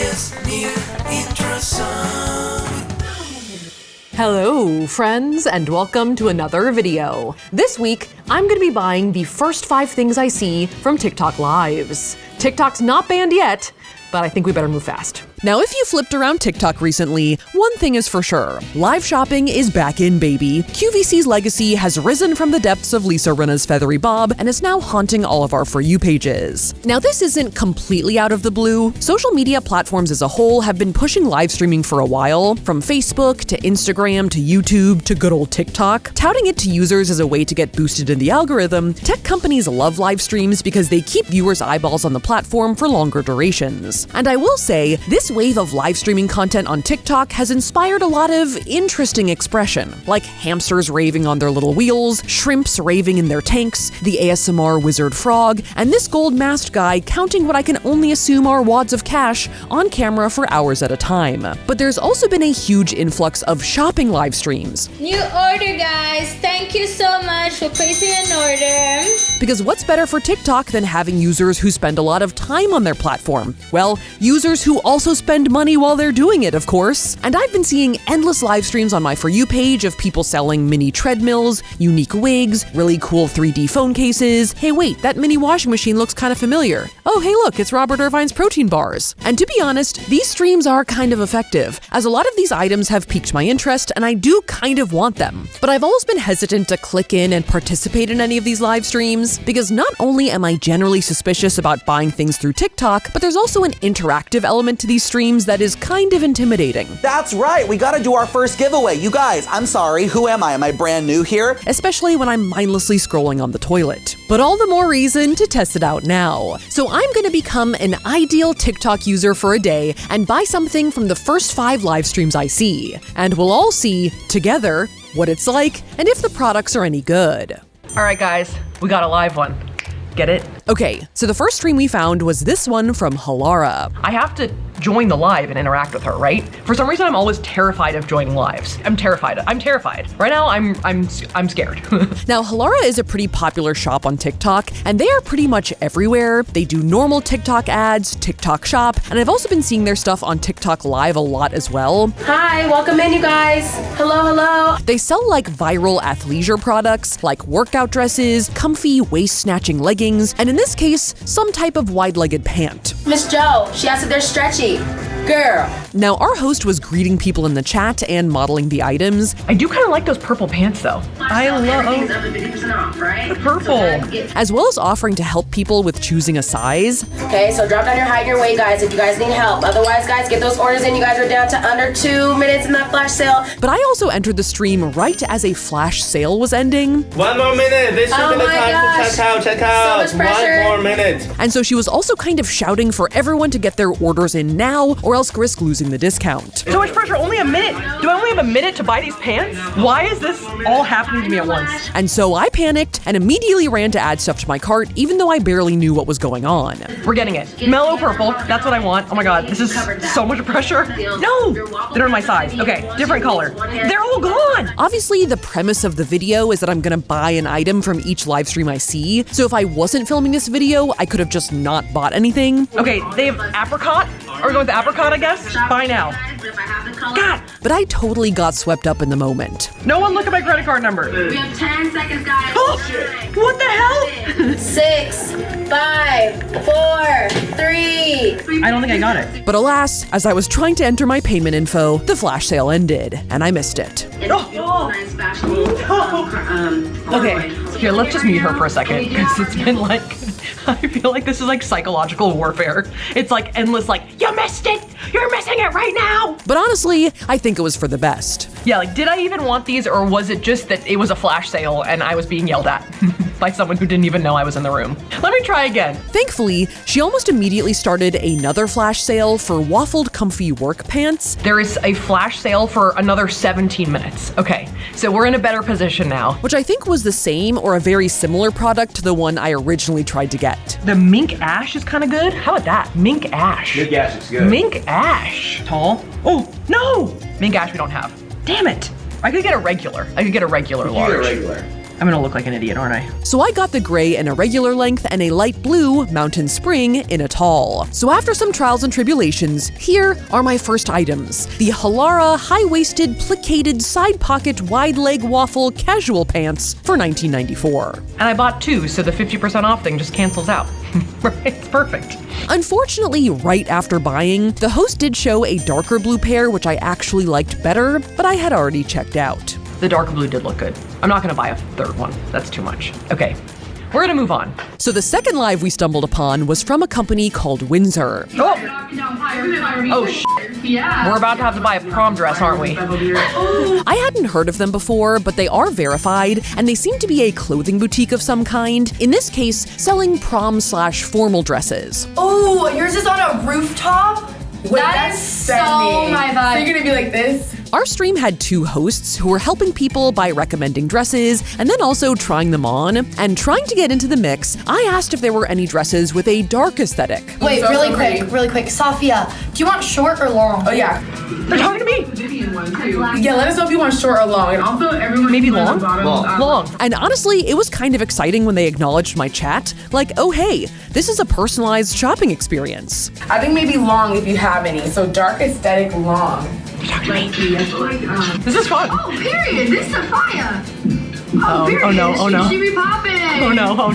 Safiya's new intro song. Hello, friends, and welcome to another video. This week, I'm gonna be buying the first 5 things I see from TikTok Lives. TikTok's not banned yet, but I think we better move fast. Now, if you flipped around TikTok recently, one thing is for sure. Live shopping is back in, baby. QVC's legacy has risen from the depths of Lisa Rinna's feathery bob and is now haunting all of our For You pages. Now, this isn't completely out of the blue. Social media platforms as a whole have been pushing live streaming for a while, from Facebook to Instagram to YouTube to good old TikTok. Touting it to users as a way to get boosted in the algorithm, tech companies love live streams because they keep viewers' eyeballs on the platform for longer durations. And I will say, this wave of live streaming content on TikTok has inspired a lot of interesting expression, like hamsters raving on their little wheels, shrimps raving in their tanks, the ASMR wizard frog, and this gold-masked guy counting what I can only assume are wads of cash on camera for hours at a time. But there's also been a huge influx of shopping live streams. New order, guys! Thank you so much for placing an order. Because what's better for TikTok than having users who spend a lot of time on their platform? Well, users who also spend money while they're doing it, of course. And I've been seeing endless live streams on my For You page of people selling mini treadmills, unique wigs, really cool 3D phone cases. Hey wait, that mini washing machine looks kind of familiar. Oh hey look, it's Robert Irvine's protein bars. And to be honest, these streams are kind of effective, as a lot of these items have piqued my interest and I do kind of want them. But I've always been hesitant to click in and participate in any of these live streams, because not only am I generally suspicious about buying things through TikTok, but there's also an interactive element to these streams that is kind of intimidating. That's right, we gotta do our first giveaway. You guys, I'm sorry, who am I? Am I brand new here? Especially when I'm mindlessly scrolling on the toilet. But all the more reason to test it out now. So I'm gonna become an ideal TikTok user for a day and buy something from the first 5 live streams I see. And we'll all see, together, what it's like and if the products are any good. All right, guys, we got a live one. Get it? Okay, so the first stream we found was this one from Halara. I have to join the live and interact with her, right? For some reason, I'm always terrified of joining lives. I'm terrified. Right now, I'm scared. Now, Halara is a pretty popular shop on TikTok, and they are pretty much everywhere. They do normal TikTok ads, TikTok shop, and I've also been seeing their stuff on TikTok Live a lot as well. Hi, welcome in, you guys. Hello. They sell like viral athleisure products, like workout dresses, comfy waist-snatching leggings, and in this case, some type of wide-legged pant. Miss Joe, she asked if they're stretchy. Girl. Now, our host was greeting people in the chat and modeling the items. I do kind of like those purple pants, though. I love the purple. As well as offering to help people with choosing a size. Okay, so drop down your height and your weight, guys, if you guys need help. Otherwise, guys, get those orders in. You guys are down to under 2 minutes in that flash sale. But I also entered the stream right as a flash sale was ending. 1 more minute. This is the time to check out. So much pressure. 1 more minute. And so she was also kind of shouting for everyone to get their orders in now, or else risk losing the discount. So much pressure, only a minute. Do I only have a minute to buy these pants? Why is this all happening to me at once? And so I panicked and immediately ran to add stuff to my cart, even though I barely knew what was going on. We're getting it. Mellow purple, that's what I want. Oh my God, this is so much pressure. No, they're in my size. Okay, different color. They're all gone. Obviously, the premise of the video is that I'm gonna buy an item from each live stream I see. So if I wasn't filming this video, I could have just not bought anything. Okay, they have apricot. Are we going with apricot, I guess? Buy now. God! But I totally got swept up in the moment. No one look at my credit card number. We have 10 seconds, guys. Oh, what the hell? 6, 5, 4, 3. I don't think I got it. But alas, as I was trying to enter my payment info, the flash sale ended, and I missed it. Okay, here, let's just mute her for a second, because it's been like, I feel like this is like psychological warfare. It's like endless, like, you missed it! You're missing it right now! But honestly, I think it was for the best. Yeah, like, did I even want these, or was it just that it was a flash sale and I was being yelled at by someone who didn't even know I was in the room? Let me try again. Thankfully, she almost immediately started another flash sale for waffled comfy work pants. There is a flash sale for another 17 minutes. Okay, so we're in a better position now. Which I think was the same or a very similar product to the one I originally tried to get. The mink ash is kind of good. How about that? Mink ash. Mink ash is good. Mink ash. Tall. Oh, no! Mink ash we don't have. Damn it. I could get a regular. I could get a regular large. Get a regular. I'm gonna look like an idiot, aren't I? So I got the gray in a regular length and a light blue Mountain Spring in a tall. So after some trials and tribulations, here are my first items. The Halara high-waisted plicated side pocket wide leg waffle casual pants for $19.94. And I bought 2, so the 50% off thing just cancels out. It's perfect. Unfortunately, right after buying, the host did show a darker blue pair, which I actually liked better, but I had already checked out. The darker blue did look good. I'm not gonna buy a third one. That's too much. Okay, we're gonna move on. So the second live we stumbled upon was from a company called Windsor. Oh, shit. We're about to have to buy a prom dress, aren't we? I hadn't heard of them before, but they are verified, and they seem to be a clothing boutique of some kind. In this case, selling prom/formal dresses. Oh, yours is on a rooftop? Wait, that is so my vibe. So you're gonna be like this? Our stream had 2 hosts who were helping people by recommending dresses and then also trying them on. And trying to get into the mix, I asked if there were any dresses with a dark aesthetic. Wait, really quick. Safiya, do you want short or long? Oh yeah. They're talking to me. Yeah, let us know if you want short or long. And also everyone Maybe long? Long. And honestly, it was kind of exciting when they acknowledged my chat. Like, oh hey, this is a personalized shopping experience. I think maybe long if you have any. So dark aesthetic long. This is fun. Oh, period. This is Safiya. Oh no. She be popping. Oh no.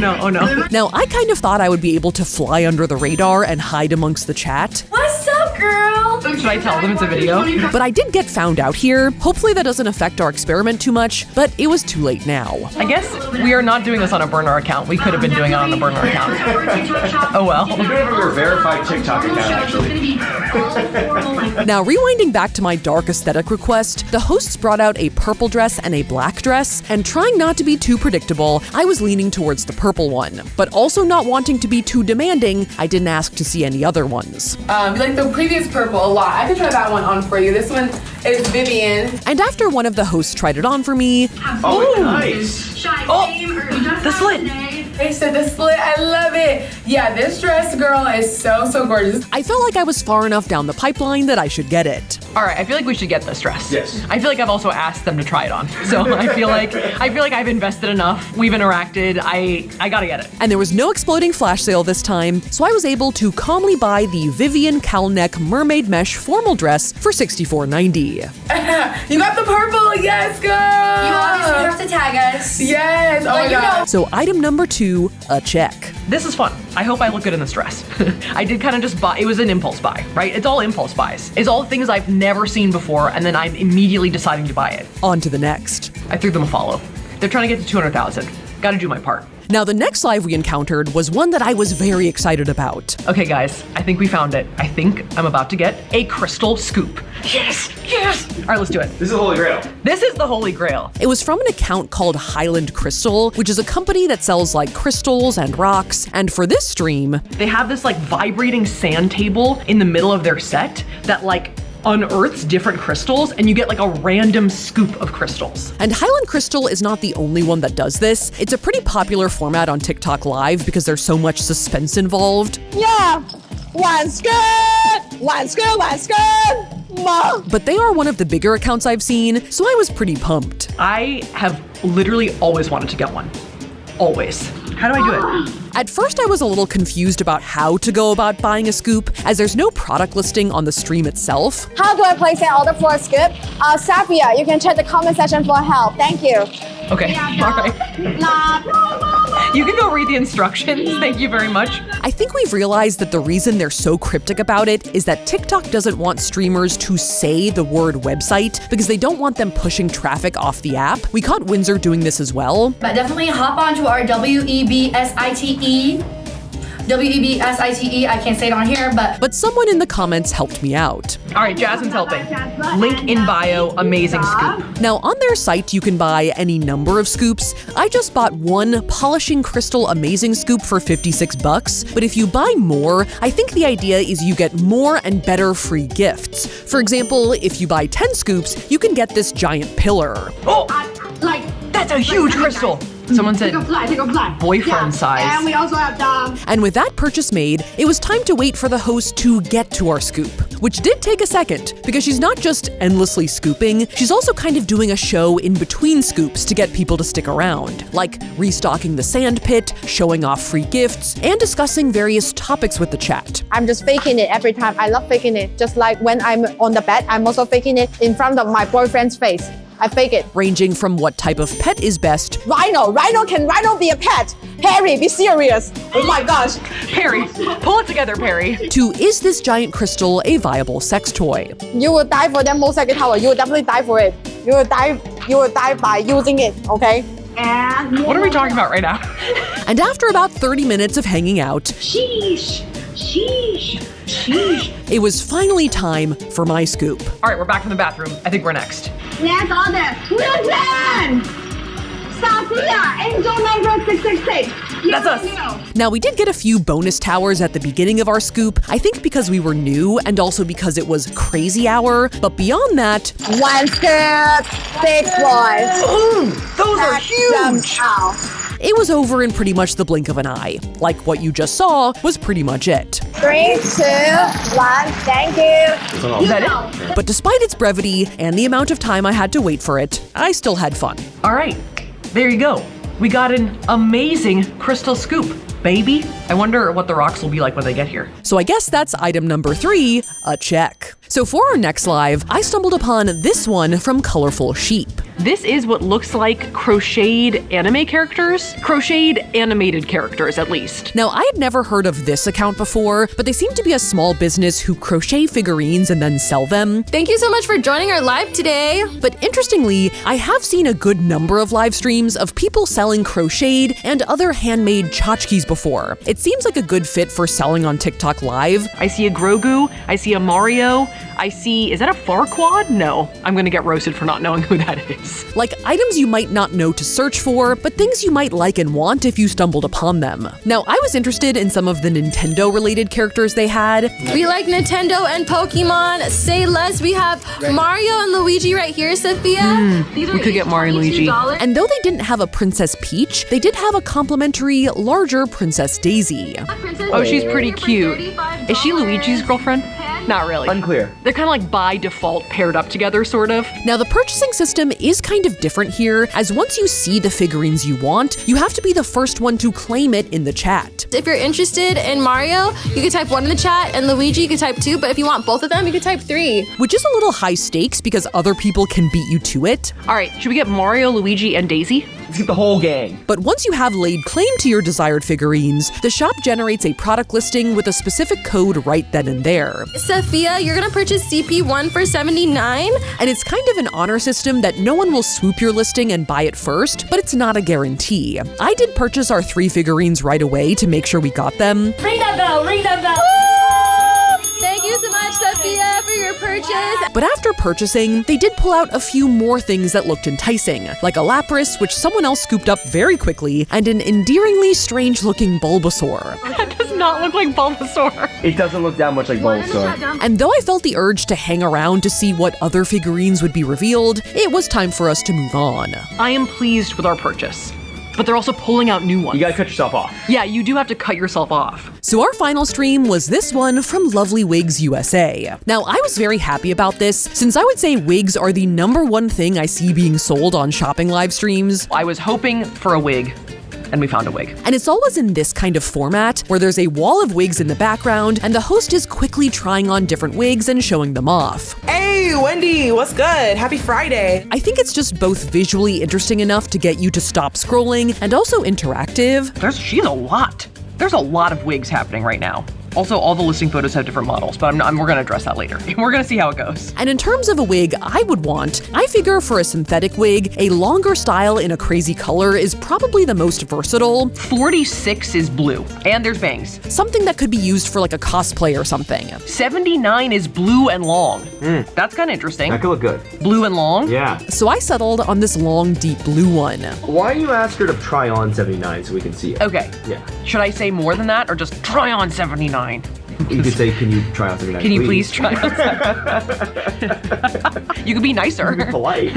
Now, I kind of thought I would be able to fly under the radar and hide amongst the chat. What's up, girl? Should I tell them it's a video? But I did get found out here. Hopefully that doesn't affect our experiment too much, but it was too late now. I guess we are not doing this on a burner account. We could have been doing it on a burner account. Oh well. We do have your verified TikTok account, actually. Now, rewinding back to my dark aesthetic request, the hosts brought out a purple dress and a black dress, and trying not to be too predictable, I was leaning towards the purple one. But also not wanting to be too demanding, I didn't ask to see any other ones. You like the previous purple a lot. I could try that one on for you. This one is Vivian. And after one of the hosts tried it on for me, Oh, nice. The slit. They said the slit. I love it. Yeah, this dress, girl, is so gorgeous. I felt like I was far enough down the pipeline that I should get it. All right, I feel like we should get this dress. Yes. I feel like I've also asked them to try it on. So I feel like I've invested enough. We've interacted. I gotta get it. And there was no exploding flash sale this time, so I was able to calmly buy the Vivian cowl neck mermaid mesh formal dress for $64.90. You got the purple. Yes, girl. You obviously have to tag us. Yes. Oh my God. So item number 2, a check. This is fun. I hope I look good in this dress. I did kind of just buy, it was an impulse buy, right? It's all impulse buys. It's all things I've never seen before, and then I'm immediately deciding to buy it. On to the next. I threw them a follow. They're trying to get to 200,000. Gotta do my part. Now, the next live we encountered was one that I was very excited about. Okay, guys, I think we found it. I think I'm about to get a crystal scoop. Yes. All right, let's do it. This is the Holy Grail. This is the Holy Grail. It was from an account called Highland Crystal, which is a company that sells like crystals and rocks. And for this stream, They have this like vibrating sand table in the middle of their set that like unearths different crystals, and you get like a random scoop of crystals. and Highland Crystal is not the only one that does this. It's a pretty popular format on TikTok Live because there's so much suspense involved. Yeah, one's good, one's good, one's good. Ma. But they are one of the bigger accounts I've seen, so I was pretty pumped. I have literally always wanted to get one. Always. How do I do it? At first, I was a little confused about how to go about buying a scoop, as there's no product listing on the stream itself. How do I place an order for a scoop? Safiya, you can check the comment section for help. Thank you. Okay, all right. You can go read the instructions. Thank you very much. I think we've realized that the reason they're so cryptic about it is that TikTok doesn't want streamers to say the word website because they don't want them pushing traffic off the app. We caught Windsor doing this as well. But definitely hop onto our WEBSITE. WEBSITE, I can't say it on here, but someone in the comments helped me out. All right, Jasmine's helping. Link in bio, amazing scoop. Now, on their site, you can buy any number of scoops. I just bought one polishing crystal amazing scoop for $56, but if you buy more, I think the idea is you get more and better free gifts. For example, if you buy 10 scoops, you can get this giant pillar. Oh, that's a huge crystal. Someone said Take a fly. boyfriend size. And we also have the... And with that purchase made, it was time to wait for the host to get to our scoop, which did take a second because she's not just endlessly scooping, she's also kind of doing a show in between scoops to get people to stick around, like restocking the sand pit, showing off free gifts, and discussing various topics with the chat. I'm just faking it every time. I love faking it. Just like when I'm on the bed, I'm also faking it in front of my boyfriend's face. I fake it. Ranging from what type of pet is best. Rhino. Can Rhino be a pet? Harry, be serious. Oh my gosh. Perry, pull it together, Perry. To is this giant crystal a viable sex toy? You will die for that motorcycle tower. You will definitely die for it. You will die by using it, okay? And... What are we talking about right now? And after about 30 minutes of hanging out, Sheesh. it was finally time for my scoop. All right, we're back from the bathroom. I think we're next. That's all that. Wilson! Safiya! Angel number 666. That's us. Now, we did get a few bonus towers at the beginning of our scoop, I think because we were new and also because it was crazy hour, but beyond that, One skirt, 6 boys. Those are huge. it was over in pretty much the blink of an eye. Like what you just saw was pretty much it. 3, 2, 1, thank you. Is that it? But despite its brevity and the amount of time I had to wait for it, I still had fun. All right, there you go. We got an amazing crystal scoop, baby. I wonder what the rocks will be like when they get here. So I guess that's item number 3, a check. So for our next live, I stumbled upon this one from Colorful Sheep. This is what looks like crocheted anime characters. Crocheted animated characters, at least. Now, I had never heard of this account before, but they seem to be a small business who crochet figurines and then sell them. Thank you so much for joining our live today. But interestingly, I have seen a good number of live streams of people selling crocheted and other handmade tchotchkes before. It seems like a good fit for selling on TikTok Live. I see a Grogu, I see a Mario, I see, is that a Farquaad? No, I'm gonna get roasted for not knowing who that is. Like items you might not know to search for, but things you might like and want if you stumbled upon them. Now, I was interested in some of the Nintendo-related characters they had. We like Nintendo and Pokemon. Say less. We have Mario and Luigi right here, Safiya. We could get Mario and Luigi. And though they didn't have a Princess Peach, they did have a complimentary, larger Princess Daisy. Oh, she's pretty cute. Is she Luigi's girlfriend? Not really. Unclear. They're kind of like by default paired up together, sort of. Now, the purchasing system is kind of different here, as once you see the figurines you want, you have to be the first one to claim it in the chat. If you're interested in Mario, you can type 1 in the chat, and Luigi, you can type 2, but if you want both of them, you can type 3. Which is a little high stakes because other people can beat you to it. All right, should we get Mario, Luigi, and Daisy? Let's get the whole gang. But once you have laid claim to your desired figurines, the shop generates a product listing with a specific code right then and there. Safiya, you're gonna purchase CP1 for $79. And it's kind of an honor system that no one will swoop your listing and buy it first, but it's not a guarantee. I did purchase our 3 figurines right away to make sure we got them. Ring that bell, ring that bell. Thank you so much, Safiya, for your purchase. But after purchasing, they did pull out a few more things that looked enticing, like a Lapras, which someone else scooped up very quickly, and an endearingly strange-looking Bulbasaur. That does not look like Bulbasaur. It doesn't look that much like Bulbasaur. And though I felt the urge to hang around to see what other figurines would be revealed, it was time for us to move on. I am pleased with our purchase, but they're also pulling out new ones. You gotta cut yourself off. Yeah, you do have to cut yourself off. So our final stream was this one from Lovely Wigs USA. Now, I was very happy about this, since I would say wigs are the #1 thing I see being sold on shopping live streams. I was hoping for a wig, and we found a wig. And it's always in this kind of format, where there's a wall of wigs in the background, and the host is quickly trying on different wigs and showing them off. Hey, Wendy, what's good? Happy Friday. I think it's just both visually interesting enough to get you to stop scrolling, and also interactive. There's a lot of wigs happening right now. Also, all the listing photos have different models, but we're gonna address that later. We're gonna see how it goes. And in terms of a wig I would want, I figure for a synthetic wig, a longer style in a crazy color is probably the most versatile. 46 is blue, and there's bangs. Something that could be used for like a cosplay or something. 79 is blue and long. That's kind of interesting. That could look good. Blue and long? Yeah. So I settled on this long, deep blue one. Why don't you ask her to try on 79 so we can see it? Okay. Yeah. Should I say more than that, or just try on 79? You could say, can you try on something nice? Can you please try on something? You could be nicer. Be polite.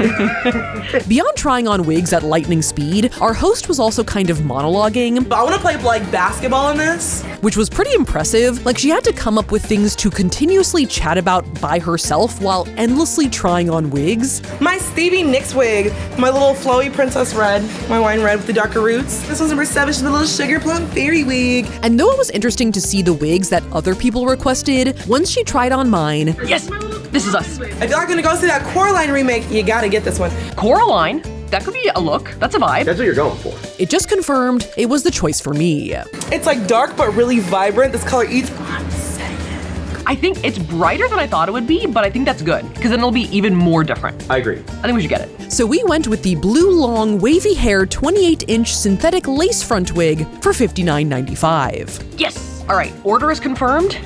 Beyond trying on wigs at lightning speed, our host was also kind of monologuing. But I want to play like basketball in this. Which was pretty impressive. Like, she had to come up with things to continuously chat about by herself while endlessly trying on wigs. My Stevie Nicks wig, my little flowy princess red, my wine red with the darker roots. This one's number 7, she's the little sugar plum fairy wig. And though it was interesting to see the wigs that other people requested, once she tried on mine. Yes, this is us. If y'all are gonna go see that Coraline remake, you gotta get this one. Coraline? That could be a look. That's a vibe. That's what you're going for. It just confirmed it was the choice for me. It's like dark but really vibrant. This color eats. I think it's brighter than I thought it would be, but I think that's good, because then it'll be even more different. I agree. I think we should get it. So we went with the blue long wavy hair 28-inch synthetic lace front wig for $59.95. Yes! All right, order is confirmed.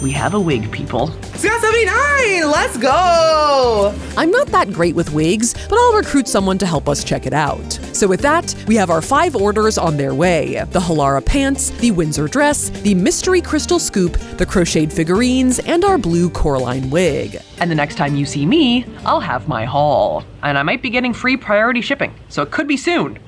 We have a wig, people. It's got 79, let's go! I'm not that great with wigs, but I'll recruit someone to help us check it out. So with that, we have our 5 orders on their way. The Halara pants, the Windsor dress, the mystery crystal scoop, the crocheted figurines, and our blue Coraline wig. And the next time you see me, I'll have my haul. And I might be getting free priority shipping, so it could be soon.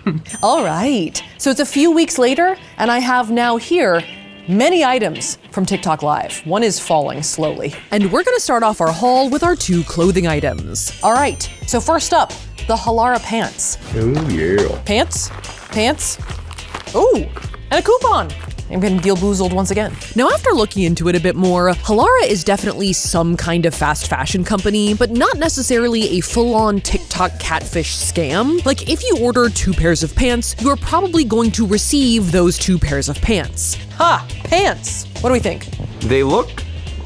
All right, so it's a few weeks later, and I have now here many items from TikTok Live. One is falling slowly. And we're gonna start off our haul with our 2 clothing items. All right, so first up, the Halara pants. Oh yeah. Pants, ooh, and a coupon. I'm getting deal-boozled once again. Now, after looking into it a bit more, Halara is definitely some kind of fast fashion company, but not necessarily a full-on TikTok catfish scam. Like, if you order 2 pairs of pants, you're probably going to receive those 2 pairs of pants. Ha! Pants! What do we think? They look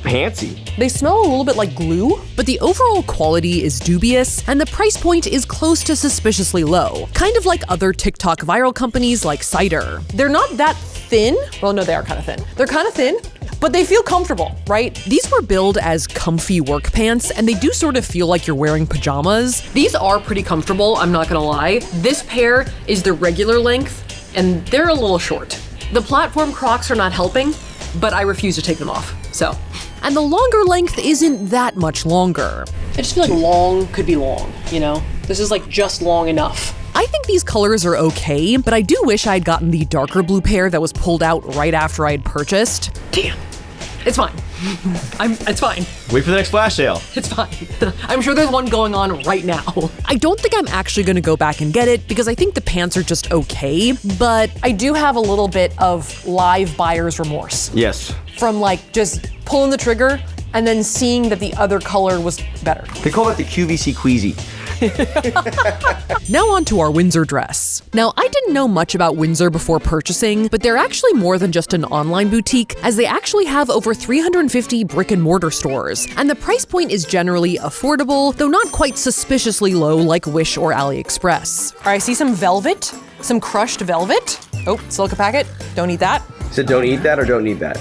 pantsy. They smell a little bit like glue, but the overall quality is dubious, and the price point is close to suspiciously low. Kind of like other TikTok viral companies like Cider. They're not that thin. Well, no, they are kind of thin. They're kind of thin, but they feel comfortable, right? These were billed as comfy work pants, and they do sort of feel like you're wearing pajamas. These are pretty comfortable, I'm not gonna lie. This pair is the regular length, and they're a little short. The platform Crocs are not helping, but I refuse to take them off, so. And the longer length isn't that much longer. I just feel like long could be long, you know? This is like just long enough. I think these colors are okay, but I do wish I'd gotten the darker blue pair that was pulled out right after I'd purchased. Damn, it's fine. It's fine. Wait for the next flash sale. It's fine. I'm sure there's one going on right now. I don't think I'm actually gonna go back and get it because I think the pants are just okay, but I do have a little bit of live buyer's remorse. Yes. From like just pulling the trigger and then seeing that the other color was better. They call that the QVC Queasy. Now on to our Windsor dress. Now, I didn't know much about Windsor before purchasing, but they're actually more than just an online boutique, as they actually have over 350 brick and mortar stores, and the price point is generally affordable, though not quite suspiciously low like Wish or AliExpress. All right, I see some velvet, some crushed velvet. Oh, silica packet, don't eat that. So don't eat that or don't need that?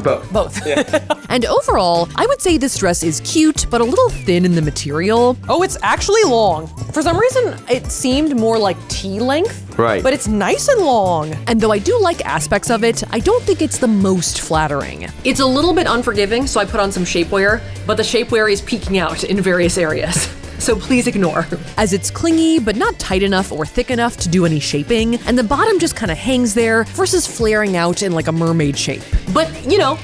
Both. Yeah. And overall, I would say this dress is cute, but a little thin in the material. Oh, it's actually long. For some reason, it seemed more like tea length. Right. But it's nice and long. And though I do like aspects of it, I don't think it's the most flattering. It's a little bit unforgiving, so I put on some shapewear, but the shapewear is peeking out in various areas. So please ignore. As it's clingy, but not tight enough or thick enough to do any shaping, and the bottom just kind of hangs there versus flaring out in like a mermaid shape. But, you know,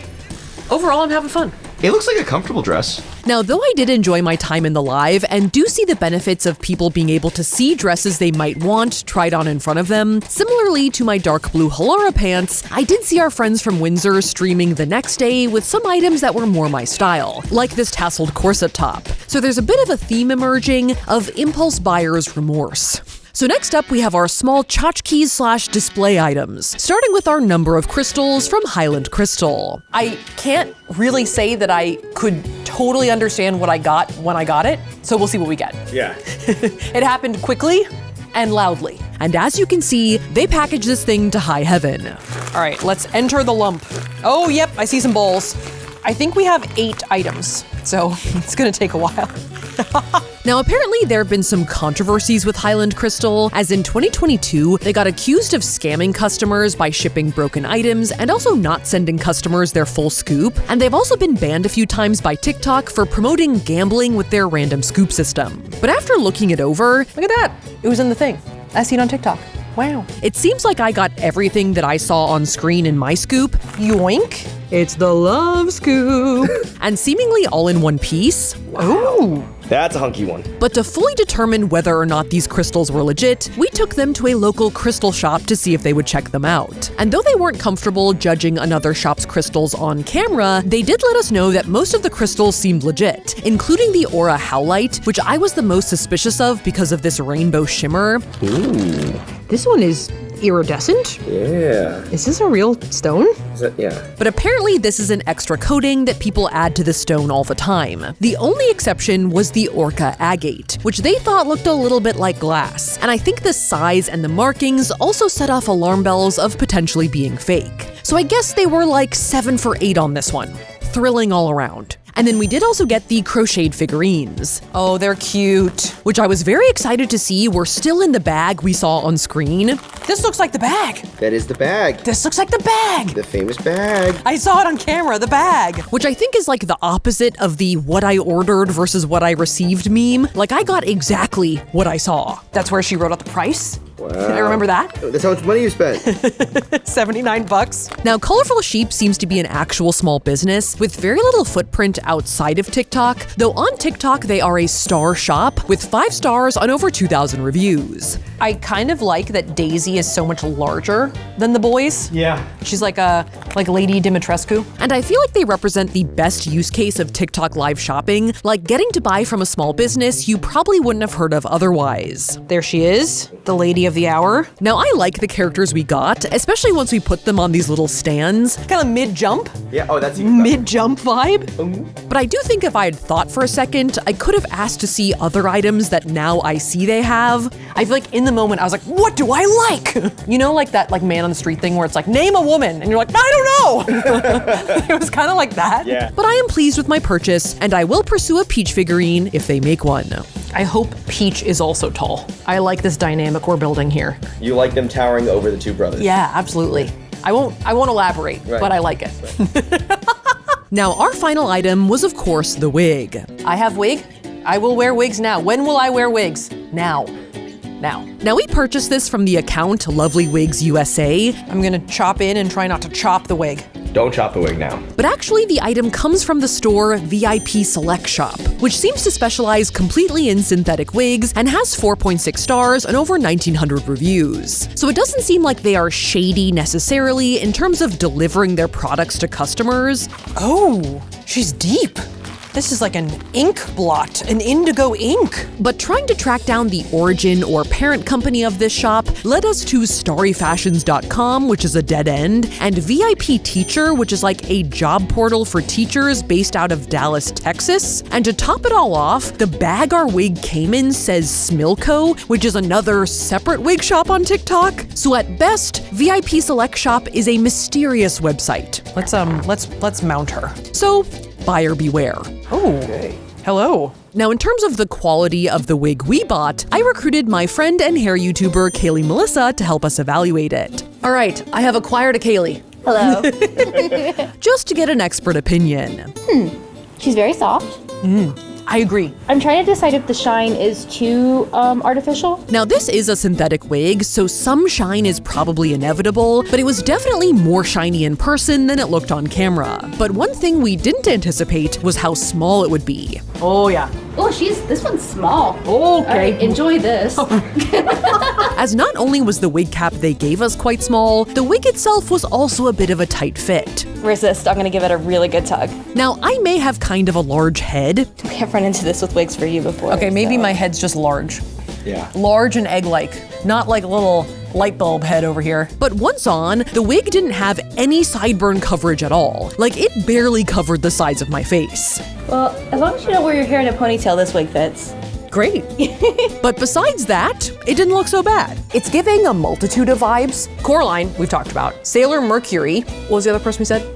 overall I'm having fun. It looks like a comfortable dress. Now, though I did enjoy my time in the live and do see the benefits of people being able to see dresses they might want tried on in front of them, similarly to my dark blue Halara pants, I did see our friends from Windsor streaming the next day with some items that were more my style, like this tasseled corset top. So there's a bit of a theme emerging of impulse buyer's remorse. So next up, we have our small tchotchkes / display items, starting with our number of crystals from Highland Crystal. I can't really say that I could totally understand what I got when I got it, so we'll see what we get. Yeah. It happened quickly and loudly. And as you can see, they packaged this thing to high heaven. All right, let's enter the lump. Oh, yep, I see some bowls. I think we have 8 items, so it's gonna take a while. Now, apparently there have been some controversies with Highland Crystal, as in 2022, they got accused of scamming customers by shipping broken items and also not sending customers their full scoop. And they've also been banned a few times by TikTok for promoting gambling with their random scoop system. But after looking it over, Look at that. It was in the thing. I see it on TikTok. Wow. it seems like I got everything that I saw on screen in my scoop. Yoink. It's the love scoop. And seemingly all in one piece. Ooh. That's a hunky one. But to fully determine whether or not these crystals were legit, we took them to a local crystal shop to see if they would check them out. And though they weren't comfortable judging another shop's crystals on camera, they did let us know that most of the crystals seemed legit, including the Aura Howlite, which I was the most suspicious of because of this rainbow shimmer. Ooh. This one is iridescent. Yeah. Is this a real stone? Yeah. But apparently this is an extra coating that people add to the stone all the time. The only exception was the Orca Agate, which they thought looked a little bit like glass. And I think the size and the markings also set off alarm bells of potentially being fake. So I guess they were like 7 for 8 on this one. Thrilling all around. And then we did also get the crocheted figurines. Oh, they're cute. Which I was very excited to see were still in the bag we saw on screen. This looks like the bag. That is the bag. This looks like the bag. The famous bag. I saw it on camera, the bag. Which I think is like the opposite of the what I ordered versus what I received meme. Like I got exactly what I saw. That's where she wrote out the price. Wow. Did I remember that? That's how much money you spent. 79 bucks. Now, Colorful Sheep seems to be an actual small business with very little footprint outside of TikTok, though on TikTok they are a star shop with 5 stars on over 2,000 reviews. I kind of like that Daisy is so much larger than the boys. Yeah. She's like a Lady Dimitrescu. And I feel like they represent the best use case of TikTok live shopping, like getting to buy from a small business you probably wouldn't have heard of otherwise. There she is, the lady of the hour. Now, I like the characters we got, especially once we put them on these little stands. Kind of mid-jump. Yeah, oh, that's even mid-jump vibe. But I do think if I had thought for a second, I could have asked to see other items that now I see they have. I feel like in the moment I was like, what do I like? You know, like that man on the street thing where it's like, name a woman. And you're like, I don't know. It was kind of like that. Yeah. But I am pleased with my purchase, and I will pursue a Peach figurine if they make one. I hope Peach is also tall. I like this dynamic we're building here. You like them towering over the two brothers. Yeah, absolutely. I won't elaborate, Right. but I like it. Right. Now, our final item was, of course, the wig. I have wig. I will wear wigs now. When will I wear wigs? Now. Now, we purchased this from the account Lovely Wigs USA. I'm gonna chop in and try not to chop the wig. Don't chop the wig now. But actually, the item comes from the store VIP Select Shop, which seems to specialize completely in synthetic wigs and has 4.6 stars and over 1,900 reviews. So it doesn't seem like they are shady necessarily in terms of delivering their products to customers. Oh, she's deep. This is like an ink blot, an indigo ink. But trying to track down the origin or parent company of this shop led us to starryfashions.com, which is a dead end, and VIP Teacher, which is like a job portal for teachers based out of Dallas, Texas. And to top it all off, the bag our wig came in says Smilco, which is another separate wig shop on TikTok. So at best, VIP Select Shop is a mysterious website. Let's mount her. So buyer beware. Oh, hello. Now, in terms of the quality of the wig we bought, I recruited my friend and hair YouTuber Kaylee Melissa to help us evaluate it. All right, I have acquired a Kaylee. Hello. Just to get an expert opinion. She's very soft. I agree. I'm trying to decide if the shine is too artificial. Now, this is a synthetic wig, so some shine is probably inevitable, but it was definitely more shiny in person than it looked on camera. But one thing we didn't anticipate was how small it would be. Oh, yeah. Oh, this one's small. Okay. All right, enjoy this. As not only was the wig cap they gave us quite small, the wig itself was also a bit of a tight fit. Resist, I'm gonna give it a really good tug. Now, I may have kind of a large head. We have run into this with wigs for you before. Okay, maybe my head's just large. Yeah. Large and egg-like, not like a little light bulb head over here. But once on, the wig didn't have any sideburn coverage at all. Like, it barely covered the sides of my face. Well, as long as you don't wear your hair in a ponytail, this wig fits. Great. But besides that, it didn't look so bad. It's giving a multitude of vibes. Coraline, we've talked about. Sailor Mercury. What was the other person we said?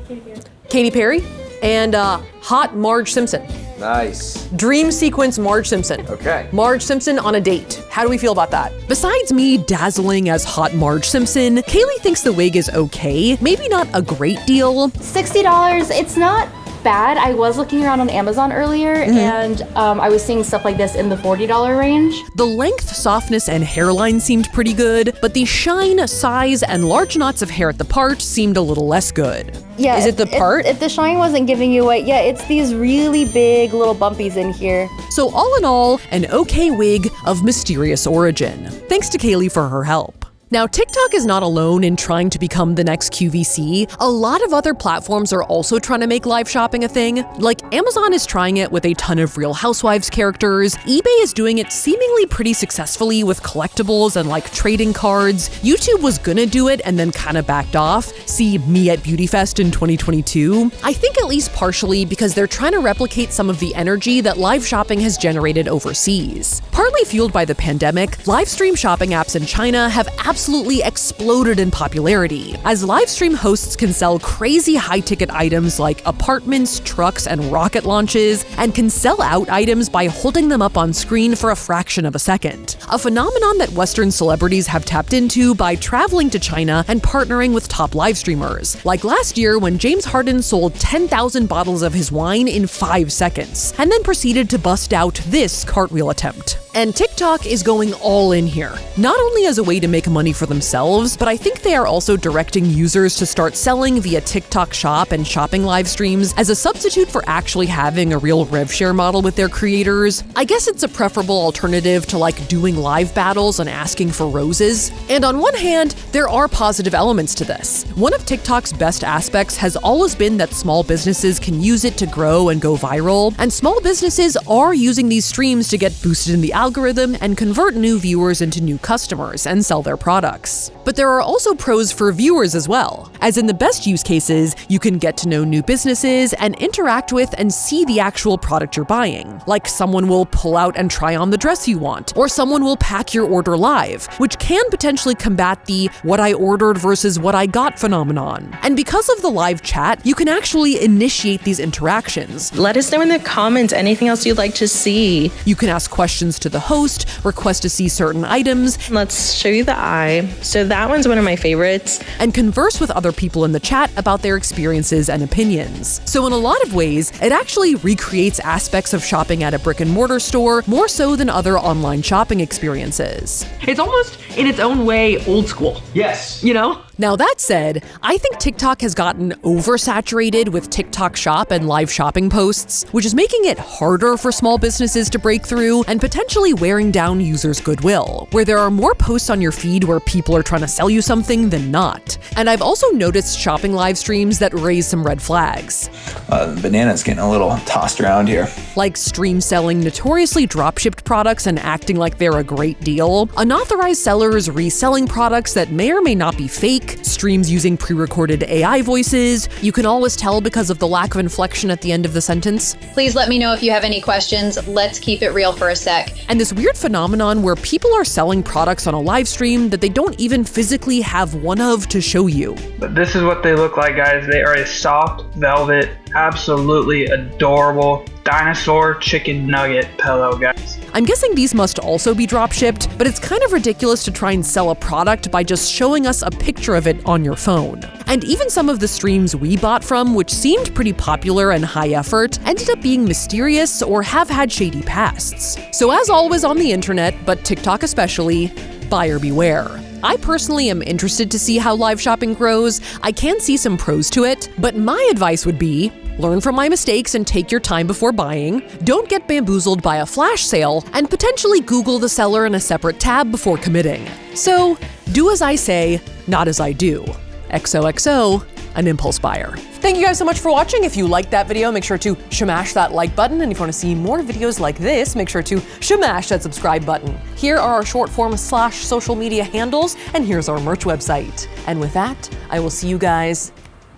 Katy Perry. And Hot Marge Simpson. Nice. Dream sequence Marge Simpson. Okay. Marge Simpson on a date. How do we feel about that? Besides me dazzling as hot Marge Simpson, Kaylee thinks the wig is okay, maybe not a great deal. $60, it's not bad. I was looking around on Amazon earlier and I was seeing stuff like this in the $40 range. The length, softness, and hairline seemed pretty good, but the shine, size, and large knots of hair at the part seemed a little less good. Yeah, Is it the part? If the shine wasn't giving you away, yeah, it's these really big little bumpies in here. So all in all, an okay wig of mysterious origin. Thanks to Kaylee for her help. Now, TikTok is not alone in trying to become the next QVC. A lot of other platforms are also trying to make live shopping a thing. Like Amazon is trying it with a ton of Real Housewives characters. eBay is doing it seemingly pretty successfully with collectibles and like trading cards. YouTube was gonna do it and then kind of backed off. See me at Beauty Fest in 2022. I think at least partially because they're trying to replicate some of the energy that live shopping has generated overseas. Partly fueled by the pandemic, live stream shopping apps in China have absolutely exploded in popularity, as live stream hosts can sell crazy high-ticket items like apartments, trucks, and rocket launches, and can sell out items by holding them up on screen for a fraction of a second. A phenomenon that Western celebrities have tapped into by traveling to China and partnering with top live streamers, like last year when James Harden sold 10,000 bottles of his wine in 5 seconds, and then proceeded to bust out this cartwheel attempt. And TikTok is going all in here, not only as a way to make money for themselves, but I think they are also directing users to start selling via TikTok Shop and shopping live streams as a substitute for actually having a real rev share model with their creators. I guess it's a preferable alternative to like doing live battles and asking for roses. And on one hand, there are positive elements to this. One of TikTok's best aspects has always been that small businesses can use it to grow and go viral, and small businesses are using these streams to get boosted in the algorithm and convert new viewers into new customers and sell their products. But there are also pros for viewers as well, as in the best use cases, you can get to know new businesses and interact with and see the actual product you're buying. Like someone will pull out and try on the dress you want, or someone will pack your order live, which can potentially combat the what I ordered versus what I got phenomenon. And because of the live chat, you can actually initiate these interactions. Let us know in the comments anything else you'd like to see. You can ask questions to the host, request to see certain items. Let's show you the eye. So that one's one of my favorites. And converse with other people in the chat about their experiences and opinions. So in a lot of ways, it actually recreates aspects of shopping at a brick and mortar store more so than other online shopping experiences. It's almost, in its own way, old school. Yes. You know? Now that said, I think TikTok has gotten oversaturated with TikTok Shop and live shopping posts, which is making it harder for small businesses to break through and potentially wearing down users' goodwill, where there are more posts on your feed where people are trying to sell you something than not. And I've also noticed shopping live streams that raise some red flags. The banana's getting a little tossed around here. Like stream selling notoriously drop-shipped products and acting like they're a great deal, unauthorized sellers reselling products that may or may not be fake, streams using pre-recorded AI voices. You can always tell because of the lack of inflection at the end of the sentence. Please let me know if you have any questions. Let's keep it real for a sec. And this weird phenomenon where people are selling products on a live stream that they don't even physically have one of to show you. But this is what they look like, guys. They are a soft velvet, absolutely adorable dinosaur chicken nugget pillow, guys. I'm guessing these must also be drop shipped, but it's kind of ridiculous to try and sell a product by just showing us a picture of it on your phone. And even some of the streams we bought from, which seemed pretty popular and high effort, ended up being mysterious or have had shady pasts. So as always on the internet, but TikTok especially, buyer beware. I personally am interested to see how live shopping grows. I can see some pros to it, but my advice would be, learn from my mistakes and take your time before buying. Don't get bamboozled by a flash sale, and potentially Google the seller in a separate tab before committing. So, do as I say, not as I do. XOXO, an impulse buyer. Thank you guys so much for watching. If you liked that video, make sure to shmash that like button. And if you want to see more videos like this, make sure to shmash that subscribe button. Here are our short form / social media handles, and here's our merch website. And with that, I will see you guys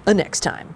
next time.